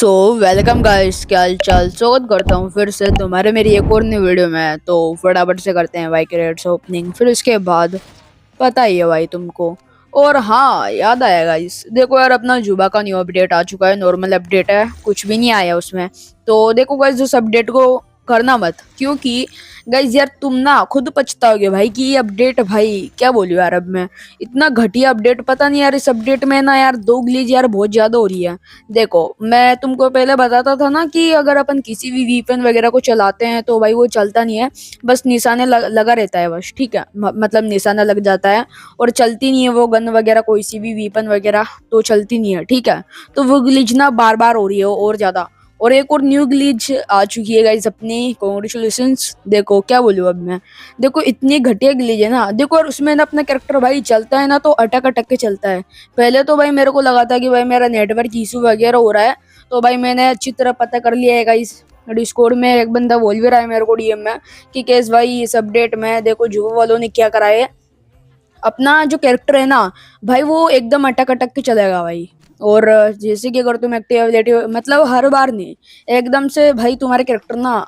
So welcome guys, क्या हाल चाल। स्वागत करता हूँ फिर से तुम्हारे मेरी एक और नई वीडियो में। तो फटाफट से करते हैं भाई क्रेडिट्स ओपनिंग, फिर उसके बाद पता ही है भाई तुमको। और हाँ, याद आया गाइस, देखो यार अपना जुबा का न्यू अपडेट आ चुका है। नॉर्मल अपडेट है, कुछ भी नहीं आया उसमें। तो देखो गाइस, उस अपडेट को करना मत, क्योंकि गाइस यार तुम ना खुद पछताओगे भाई कि ये अपडेट, भाई क्या बोलूं यार। अब मैं इतना घटिया अपडेट, पता नहीं यार। इस अपडेट में ना यार दो ग्लिच यार बहुत ज्यादा हो रही है। देखो मैं तुमको पहले बताता था ना कि अगर अपन किसी भी वीपन वगैरह को चलाते हैं तो भाई वो चलता नहीं है, बस निशाने लगा रहता है बस, ठीक है। मतलब निशाना लग जाता है और चलती नहीं है वो गन वगैरह, कोई सी भी वीपन वगैरह तो चलती नहीं है, ठीक है। तो वो ग्लिच ना बार बार हो रही है और ज्यादा। और एक और न्यू ग्लिच आ चुकी है गाइस अपनी, कॉन्ग्रेचुलेशंस। देखो क्या बोलूं अब मैं। देखो इतनी घटिया ग्लिच है ना, देखो। और उसमें ना अपना कैरेक्टर भाई चलता है ना तो अटक अटक के चलता है। पहले तो भाई मेरे को लगा था कि भाई मेरा नेटवर्क इशू वगैरह हो रहा है। तो भाई मैंने अच्छी तरह पता कर लिया है गाइस। डिस्कॉर्ड में एक बंदा बोल भी रहा है मेरे को डीएम में कि केस भाई इस अपडेट में देखो जुवो वालों ने क्या करा है। अपना जो कैरेक्टर है ना भाई, वो एकदम अटक अटक के चलेगा भाई। और जैसे कि अगर तुम एक्टिव मतलब हर बार नहीं, एकदम से भाई तुम्हारे कैरेक्टर ना,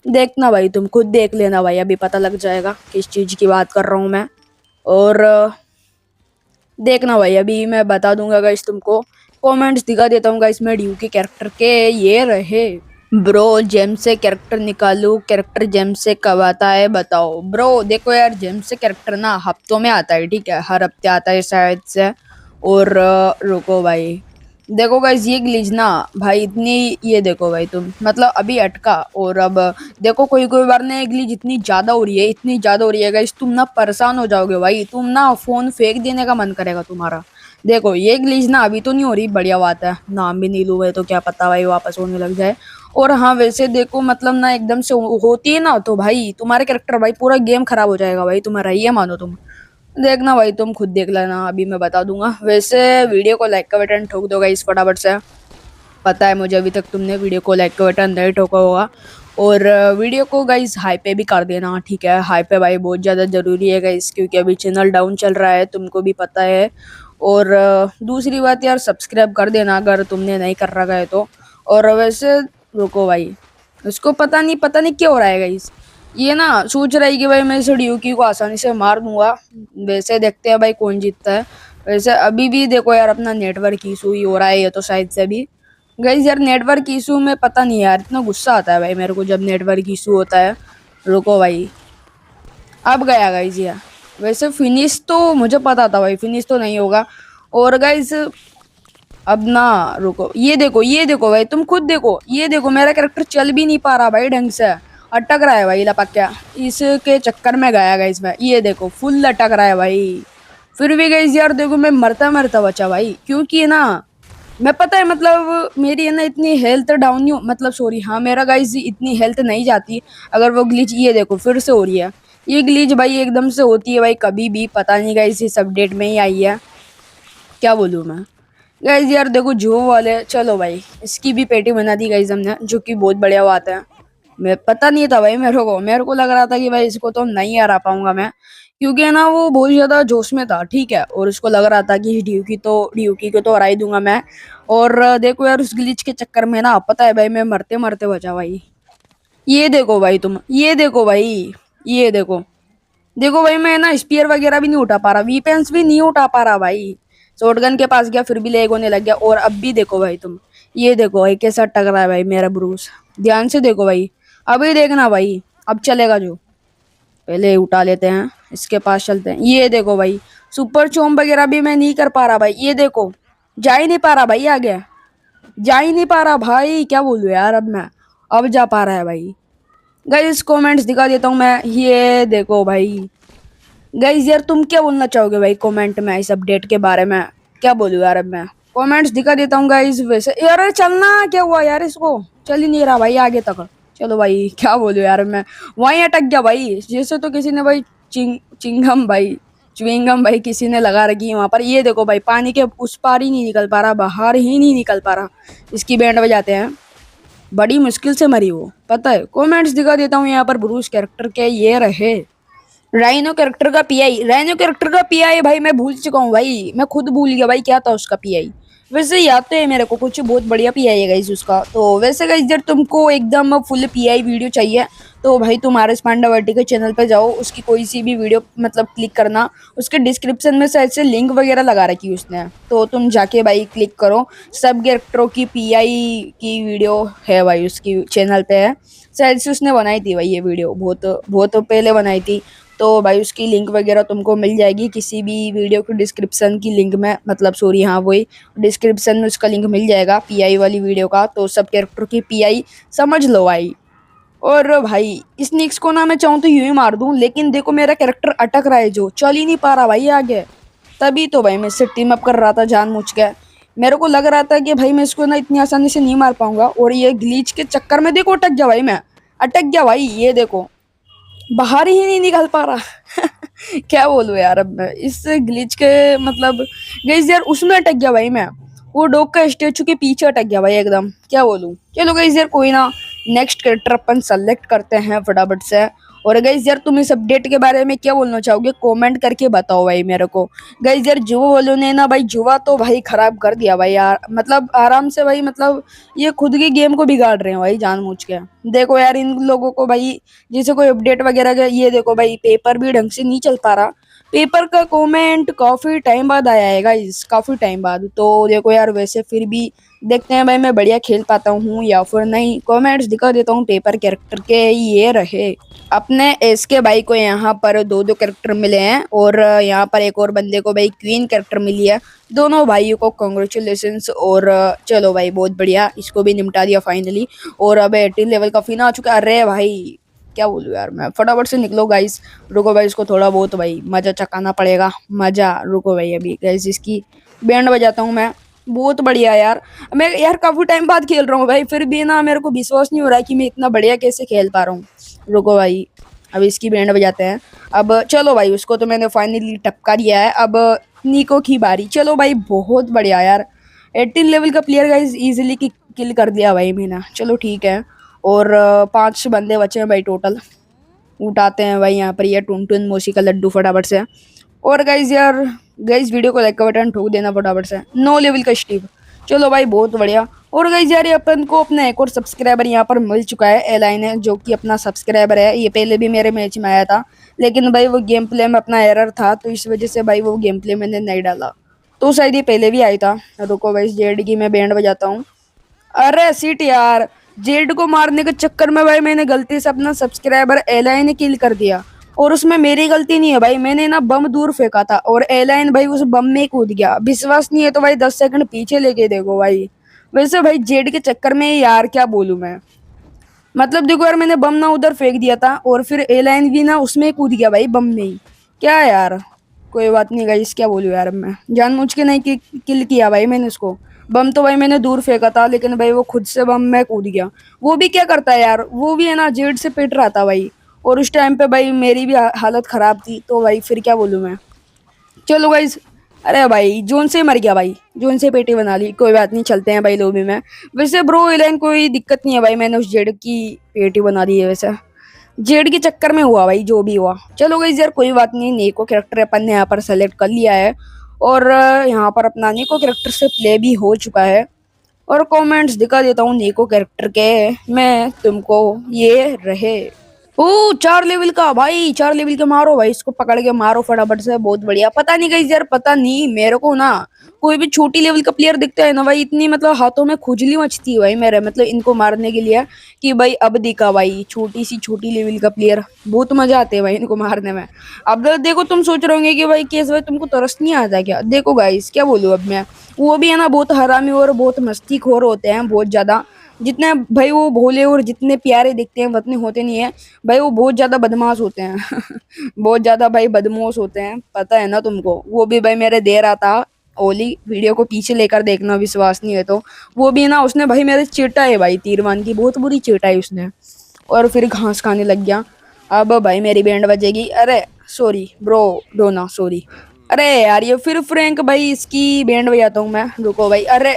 देखना भाई, तुम खुद देख लेना भाई, अभी पता लग जाएगा किस चीज की बात कर रहा हूँ मैं। और देखना भाई, अभी मैं बता दूंगा गाइस तुमको। कमेंट्स दिखा देता हूँ गाइस मैं ड्यू के कैरेक्टर के, ये रहे। ब्रो जेम से कैरेक्टर निकालू, कैरेक्टर जेम से कब आता है बताओ ब्रो। देखो यार जेम से कैरेक्टर ना हफ्तों में आता है, ठीक है, हर हफ्ते आता है शायद से। और रुको भाई, देखो गाइस ये ग्लिच ना भाई इतनी, ये देखो भाई तुम, मतलब अभी अटका। और अब देखो कोई कोई बार ना ये ग्लिच इतनी ज्यादा हो रही है, इतनी ज्यादा हो रही है गाइस, तुम ना परेशान हो जाओगे भाई। तुम ना फोन फेंक देने का मन करेगा तुम्हारा। देखो ये ग्लिच ना अभी तो नहीं हो रही, बढ़िया बात है। नाम भी नहीं लूँ है तो क्या पता भाई वापस होने लग जाए। और हाँ वैसे देखो, मतलब ना एकदम से होती है ना तो भाई तुम्हारे कैरेक्टर भाई पूरा गेम खराब हो जाएगा भाई तुम्हारा, ये मानो तुम। देखना भाई, तुम खुद देख लेना, अभी मैं बता दूंगा। वैसे वीडियो को लाइक का बटन ठोक दो गाइस फटाफट से। पता है मुझे अभी तक तुमने वीडियो को लाइक का बटन नहीं ठोका होगा। और वीडियो को गाइस हाई पे भी कर देना, ठीक है। हाई पे भाई बहुत ज़्यादा ज़रूरी है गाइस, क्योंकि अभी चैनल डाउन चल रहा है, तुमको भी पता है। और दूसरी बात यार, सब्सक्राइब कर देना अगर तुमने नहीं कर रखा है तो। और वैसे रुको भाई, उसको पता नहीं क्या हो रहा है गाइस। ये ना सोच रहा है कि भाई मैं इस ड्यूकी को आसानी से मार दूंगा। वैसे देखते हैं भाई कौन जीतता है। वैसे अभी भी देखो यार अपना नेटवर्क इशू ही हो रहा है, ये तो शायद से भी। गाइस यार नेटवर्क इशू में पता नहीं यार, इतना गुस्सा आता है भाई मेरे को जब नेटवर्क इशू होता है। रुको भाई, अब गया गाइस यार। वैसे फिनिश तो मुझे पता था भाई, फिनिश तो नहीं होगा। और गाइस अब ना, रुको, ये देखो भाई, तुम खुद देखो, ये देखो मेरा कैरेक्टर चल भी नहीं पा रहा भाई ढंग से। अटक रहा है भाई लपक्या, इसके चक्कर में गया गाइस मैं। ये देखो फुल अटक रहा है भाई। फिर भी गाइस यार देखो मैं मरता मरता बचा भाई, क्योंकि ना मैं, पता है मतलब मेरी है ना इतनी हेल्थ डाउन नहीं मतलब सॉरी, हाँ मेरा गाइस इतनी हेल्थ नहीं जाती अगर वो ग्लिच, ये देखो फिर से हो रही है। ये ग्लिच भाई एकदम से होती है भाई कभी भी, पता नहीं गाइस इस अपडेट में ही आई है, क्या बोलूँ मैं। गाइस यार देखो जो वाले, चलो भाई इसकी भी पेटी बना दी गाइस हमने, जो कि बहुत बढ़िया बात है। मैं पता नहीं था भाई, मेरे को लग रहा था कि भाई इसको तो नहीं हरा पाऊंगा मैं, क्योंकि है ना वो बहुत ज्यादा जोश में था, ठीक है। और उसको लग रहा था कि ड्यूकी को तो हरा ही दूंगा मैं। और देखो यार उस ग्लिच के चक्कर में ना, पता है भाई मैं मरते मरते बचा भाई। ये देखो भाई तुम, ये देखो भाई, ये देखो, देखो भाई मैं ना स्पीयर वगैरह भी नहीं उठा पा रहा, वीपेंस भी नहीं उठा पा रहा भाई। शॉटगन के पास गया फिर भी लेग होने लग गया। और अब भी देखो भाई तुम, ये देखो भाई कैसा टक रहा है भाई मेरा ब्रूस। ध्यान से देखो भाई, अभी देखना भाई, अब चलेगा जो। पहले उठा लेते हैं, इसके पास चलते हैं। ये देखो भाई सुपर चोम वगैरह भी मैं नहीं कर पा रहा भाई, ये देखो जा ही नहीं पा रहा भाई, आगे जा ही नहीं पा रहा भाई, क्या बोलूं यार अब मैं। अब जा पा रहा है भाई। गाइस कमेंट्स दिखा देता हूँ मैं, ये देखो भाई। गाइस यार तुम क्या बोलना चाहोगे भाई कमेंट में इस अपडेट के बारे में, क्या बोलूं यार अब मैं। कमेंट्स दिखा देता हूँ गाइस। वैसे यार चलना क्या हुआ यार, इसको चल ही नहीं रहा भाई आगे तक। चलो भाई क्या बोलूं यार मैं, वहीं अटक गया भाई जैसे तो किसी ने भाई चिंगम भाई, च्युइंगम भाई किसी ने लगा रखी है वहां पर। ये देखो भाई पानी के उस पार ही नहीं निकल पा रहा, बाहर ही नहीं निकल पा रहा। इसकी बैंड बजाते हैं, बड़ी मुश्किल से मरी वो, पता है। कमेंट्स दिखा देता हूँ यहाँ पर ब्रूस कैरेक्टर के, ये रहे। राइनो कैरेक्टर का पीआई भाई मैं भूल चुका हूँ भाई, मैं खुद भूल गया भाई क्या था उसका पीआई। वैसे याद तो है मेरे को, कुछ बहुत बढ़िया पीआई है गाइस उसका। तो वैसे गाइस जब तुमको एकदम फुल पीआई वीडियो चाहिए तो भाई तुम आर एस पांडा वर्टी के चैनल पे जाओ, उसकी कोई सी भी वीडियो मतलब क्लिक करना, उसके डिस्क्रिप्शन में शायद से लिंक वगैरह लगा रखी है उसने, तो तुम जाके भाई क्लिक करो। सब कैरेक्टरों की पीआई की वीडियो है भाई उसकी चैनल पे है, शायद से उसने बनाई थी भाई ये वीडियो, बहुत बहुत पहले बनाई थी। तो भाई उसकी लिंक वगैरह तुमको मिल जाएगी किसी भी वीडियो की डिस्क्रिप्शन की लिंक में, मतलब सॉरी हाँ वही डिस्क्रिप्शन में उसका लिंक मिल जाएगा पीआई वाली वीडियो का। तो सब कैरेक्टर की पीआई समझ लो भाई। और भाई इस निक्स को ना मैं चाहूँ तो यूं ही मार दूं, लेकिन देखो मेरा कैरेक्टर अटक रहा है, जो चल ही नहीं पा रहा भाई आगे। तभी तो भाई मैं इससे टीम अप कर रहा था जानबूझ के। मेरे को लग रहा था कि भाई मैं इसको ना इतनी आसानी से नहीं मार पाऊंगा, और ये ग्लीच के चक्कर में देखो अटक गया भाई, मैं अटक गया भाई, ये देखो बाहर ही नहीं निकल पा रहा। क्या बोलूं यार अब मैं इस ग्लिच के, मतलब गाइस यार उसमें अटक गया भाई मैं, वो डॉग का स्टेचू के पीछे अटक गया भाई एकदम, क्या बोलूं। चलो गाइस यार कोई ना, नेक्स्ट कैरेक्टर अपन सेलेक्ट करते हैं फटाफट से। और गाइस यार तुम इस अपडेट के बारे में क्या बोलना चाहोगे, कमेंट करके बताओ भाई मेरे को। गाइस यार जुवा वालों ने ना भाई जुवा तो भाई खराब कर दिया भाई यार, मतलब आराम से भाई, मतलब ये खुद की गेम को बिगाड़ रहे हैं भाई जानबूझ के। देखो यार इन लोगों को भाई, जैसे कोई अपडेट वगैरह का, ये देखो भाई पेपर भी ढंग से नहीं चल पा रहा। पेपर का कमेंट काफी टाइम बाद आया है गाइस, काफी टाइम बाद। तो देखो यार वैसे फिर भी देखते हैं भाई मैं बढ़िया खेल पाता हूँ या फिर नहीं। कमेंट्स दिखा देता हूँ पेपर कैरेक्टर के, ये रहे अपने एस के भाई को यहाँ पर दो दो कैरेक्टर मिले हैं, और यहाँ पर एक और बंदे को भाई क्वीन कैरेक्टर मिली है। दोनों भाइयों को कॉन्ग्रेचुलेशंस। और चलो भाई बहुत बढ़िया, इसको भी निपटा दिया फाइनली। और अब 18 लेवल का फिना आ चुका है। अरे भाई क्या बोलूं यार मैं, फटाफट से निकलो गाइस। रुको भाई इसको थोड़ा बहुत भाई मजा चकाना पड़ेगा, मजा। रुको भाई अभी गाइस इसकी बैंड बजाता हूँ मैं। बहुत बढ़िया यार, मैं यार काफी टाइम बाद खेल रहा हूँ भाई, फिर भी ना मेरे को विश्वास नहीं हो रहा है कि मैं इतना बढ़िया कैसे खेल पा रहा हूँ। रुको भाई अब इसकी बैंड बजाते हैं। अब चलो भाई उसको तो मैंने फाइनली टपका दिया है, अब निको की बारी। चलो भाई बहुत बढ़िया यार, 18 लेवल का प्लेयर गाइस इजीली किल कर दिया भाई मैंने। चलो ठीक है, और 5 बंदे बचे हैं भाई टोटल। उठाते हैं भाई यहाँ पर ये टुन टुन मोशी का लड्डू फटाफट से। और गाइज यार, गाइज वीडियो को लाइक का बटन ठोक देना फटाफट से। 9 लेवल का स्टीव, चलो भाई बहुत बढ़िया। और गाइज यार ये अपन को अपना एक और सब्सक्राइबर यहाँ पर मिल चुका है, एलाइन है, जो कि अपना सब्सक्राइबर है। ये पहले भी मेरे मैच में आया था, लेकिन भाई वो गेम प्ले में अपना एरर था, तो इस वजह से भाई वो गेम प्ले मैंने नहीं डाला। तो शायद ये पहले भी आया था। रुको भाई जेड की मैं बैंड बजाता हूँ। अरे सीट यार, जेड को मारने के चक्कर में भाई मैंने गलती से अपना सब्सक्राइबर एलाइन ने किल कर दिया। और उसमें मेरी गलती नहीं है भाई, मैंने ना बम दूर फेंका था और एलाइन भाई उस बम में कूद गया। विश्वास नहीं है तो भाई 10 सेकंड पीछे लेके देखो भाई। वैसे भाई जेड के चक्कर में यार क्या बोलूं मैं, मतलब देखो यार मैंने बम ना उधर फेंक दिया था और फिर एलाइन भी ना उसमें कूद गया भाई बम में ही। क्या यार, कोई बात नहीं गाइस, क्या बोलूं यार अब मैं, जानबूझ के नहीं किल किया भाई मैंने उसको। बम तो भाई मैंने दूर फेंका था, लेकिन भाई वो खुद से बम में कूद गया। वो भी क्या करता है यार, वो भी है ना जेड से पिट रहा था भाई। और उस टाइम पे भाई मेरी भी हालत खराब थी, तो भाई फिर क्या बोलूं मैं। चलो गाइज, अरे भाई जोन से मर गया भाई, जोन से पेटी बना ली। कोई बात नहीं, चलते हैं भाई लोबी में। वैसे ब्रो एलाइन कोई दिक्कत नहीं है भाई, मैंने उस जेड की पेटी बना दी है। वैसे जेड के चक्कर में हुआ भाई जो भी हुआ। चलो गाइस यार कोई बात नहीं, नेको कैरेक्टर अपन ने यहाँ पर सेलेक्ट कर लिया है, और यहाँ पर अपना नेको कैरेक्टर से प्ले भी हो चुका है। और कमेंट्स दिखा देता हूँ नेको कैरेक्टर के मैं तुमको, ये रहे। ओ 4 लेवल का भाई, 4 लेवल के मारो भाई, इसको पकड़ के मारो फटाफट से, बहुत बढ़िया। पता नहीं गाइस यार, पता नहीं मेरे को ना कोई भी छोटी लेवल का प्लेयर दिखता है ना भाई, इतनी मतलब हाथों में खुजली मचती है भाई मेरे, मतलब इनको मारने के लिए कि भाई अब दिखा भाई छोटी सी छोटी लेवल का प्लेयर। बहुत मजा आते है भाई इनको मारने में। अब देखो तुम सोच रहे होंगे कि भाई केस भाई तुमको तरस नहीं आता क्या, देखो गाइस क्या बोलूं अब मैं, वो भी है ना बहुत हरामी और बहुत मस्तीखोर होते हैं बहुत ज्यादा। जितने भाई वो भोले और जितने प्यारे दिखते हैं उतने होते नहीं है भाई, वो बहुत ज्यादा बदमाश होते हैं। बहुत ज्यादा भाई बदमाश होते हैं, पता है ना तुमको। वो भी भाई मेरे दे रहा था ओली, वीडियो को पीछे लेकर देखना, विश्वास नहीं है तो। वो भी ना उसने भाई मेरे चीटा है भाई, तीरवान की बहुत बुरी चीटा है उसने, और फिर घास खाने लग गया। अब भाई मेरी बैंड बजेगी। अरे सॉरी ब्रो, डोना सॉरी। अरे यार ये फिर फ्रैंक भाई, इसकी बैंड बजाता हूँ मैं। रुको भाई, अरे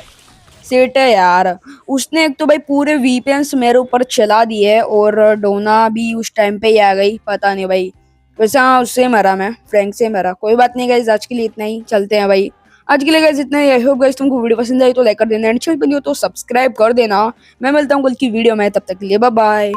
सेट है यार, उसने एक तो भाई पूरे वीपीएन्स मेरे ऊपर चला दिए, और डोना भी उस टाइम पे ही आ गई, पता नहीं भाई। वैसे हाँ उससे मरा मैं, फ्रैंक से मरा। कोई बात नहीं गाइस, आज के लिए इतना ही, चलते हैं भाई। आज के लिए गाइस इतना ही। आई होप गाइस तुमको वीडियो पसंद आई तो लाइक कर देना, एंड चैनल पर नहीं हो तो सब्सक्राइब कर देना। मैं मिलता हूँ कल की वीडियो में, तब तक के लिए बाय बाय।